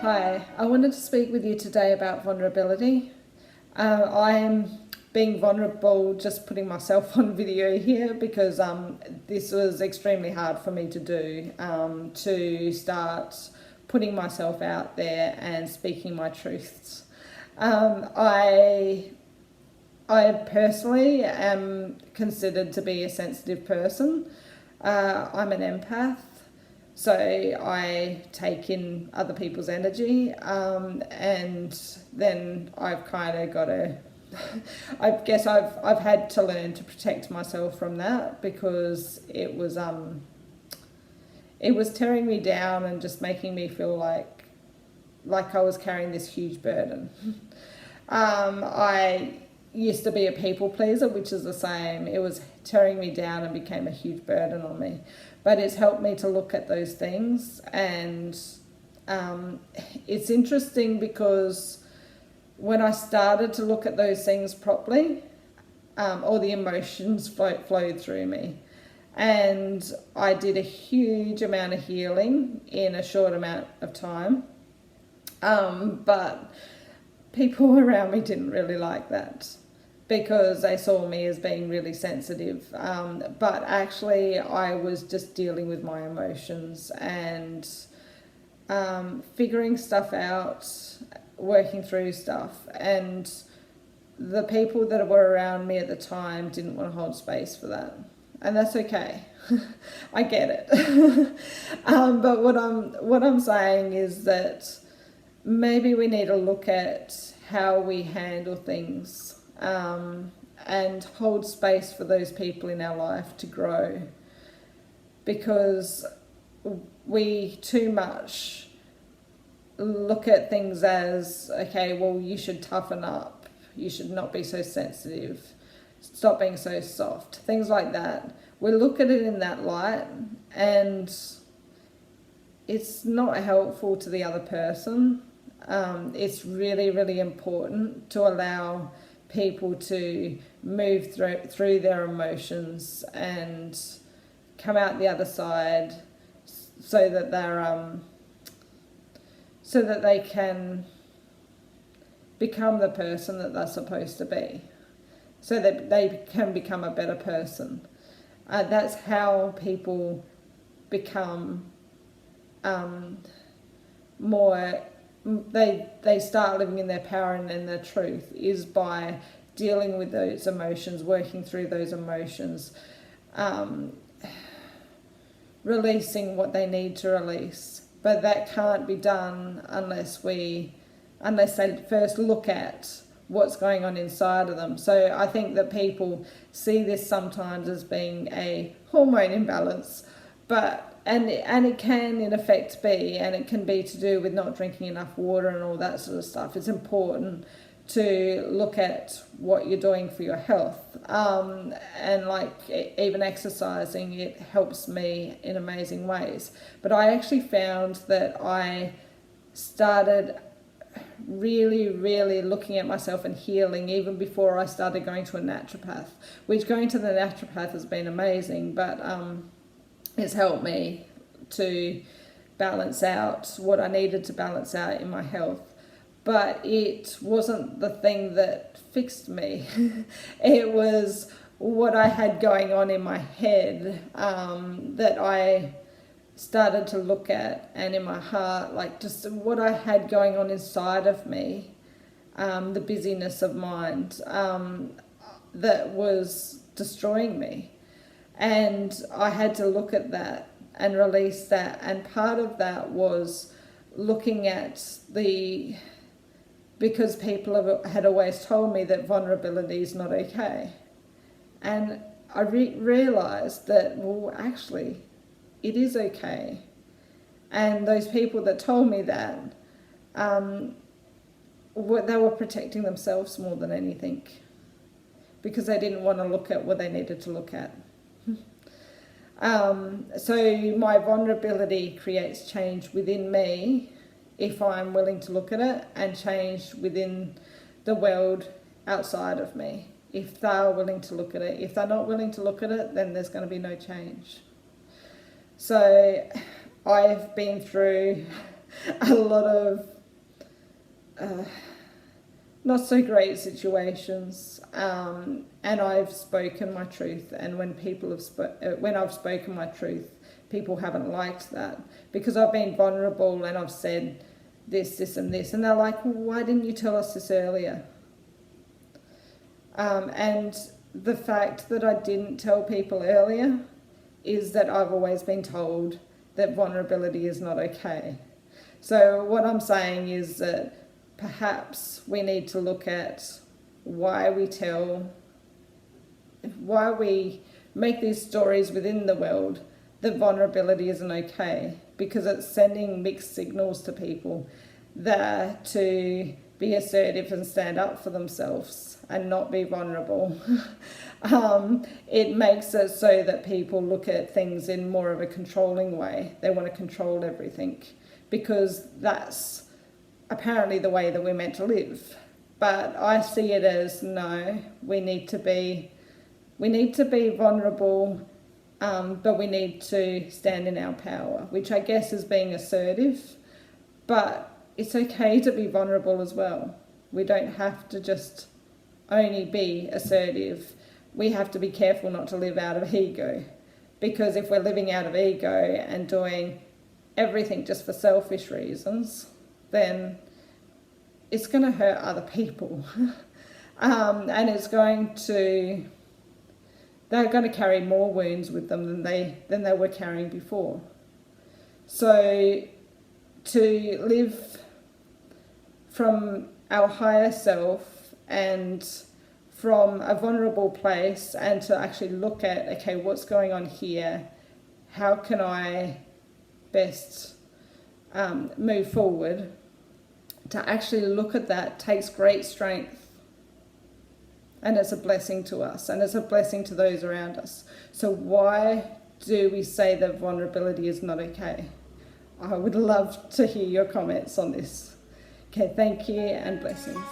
Hi, I wanted to speak with you today about vulnerability. I am being vulnerable, just putting myself on video here because this was extremely hard for me to do, to start putting myself out there and speaking my truths. Um, I I personally am considered to be a sensitive person. I'm an empath, so I take in other people's energy, and then I've kind of got to. I guess I've had to learn to protect myself from that because it was tearing me down and just making me feel like I was carrying this huge burden. I used to be a people pleaser, which is the same. It was tearing me down and became a huge burden on me. But it's helped me to look at those things. And it's interesting because when I started to look at those things properly, all the emotions flowed through me. And I did a huge amount of healing in a short amount of time. But people around me didn't really like that because they saw me as being really sensitive. But actually, I was just dealing with my emotions and figuring stuff out, working through stuff. And the people that were around me at the time didn't want to hold space for that. And that's okay. I get it. But what I'm saying is that maybe we need to look at how we handle things, and hold space for those people in our life to grow, because we too much look at things as, okay, well, you should toughen up, you should not be so sensitive, stop being so soft, things like that. We look at it in that light, and it's not helpful to the other person. It's really, really important to allow people to move through their emotions and come out the other side, so that they can become the person that they're supposed to be, so that they can become a better person. That's how people become more. They start living in their power and in their truth, is by dealing with those emotions, working through those emotions, releasing what they need to release. But that can't be done unless they first look at what's going on inside of them. So I think that people see this sometimes as being a hormone imbalance, and it can in effect be, and it can be to do with not drinking enough water and all that sort of stuff. It's important to look at what you're doing for your health, and like even exercising, it helps me in amazing ways. But I actually found that I started really, really looking at myself and healing even before I started going to a naturopath, which going to the naturopath has been amazing, but it's helped me to balance out what I needed to balance out in my health. But it wasn't the thing that fixed me. It was what I had going on in my head, that I started to look at, and in my heart, like just what I had going on inside of me, the busyness of mind, that was destroying me. And I had to look at that and release that. And part of that was looking at because people had always told me that vulnerability is not okay. And I realised that, well, actually, it is okay. And those people that told me that, they were protecting themselves more than anything, because they didn't want to look at what they needed to look at. So my vulnerability creates change within me if I'm willing to look at it, and change within the world outside of me if they're willing to look at it. If they're not willing to look at it, then there's going to be no change. So I've been through a lot of not so great situations, and I've spoken my truth, and when people have when I've spoken my truth, people haven't liked that, because I've been vulnerable and I've said this and this, and they're like, well, why didn't you tell us this earlier? And the fact that I didn't tell people earlier is that I've always been told that vulnerability is not okay. So what I'm saying is that perhaps we need to look at why we make these stories within the world that vulnerability isn't okay, because it's sending mixed signals to people that to be assertive and stand up for themselves and not be vulnerable. It makes it so that people look at things in more of a controlling way. They want to control everything, because that's apparently the way that we're meant to live. But I see it as, no, we need to be vulnerable, but we need to stand in our power, which I guess is being assertive, but it's okay to be vulnerable as well. We don't have to just only be assertive. We have to be careful not to live out of ego, because if we're living out of ego and doing everything just for selfish reasons, then it's going to hurt other people. And they're going to carry more wounds with them than they were carrying before. So to live from our higher self and from a vulnerable place, and to actually look at, okay, what's going on here? How can I best move forward? To actually look at that takes great strength, and it's a blessing to us, and it's a blessing to those around us. So why do we say that vulnerability is not okay? I would love to hear your comments on this. Okay, thank you and blessings.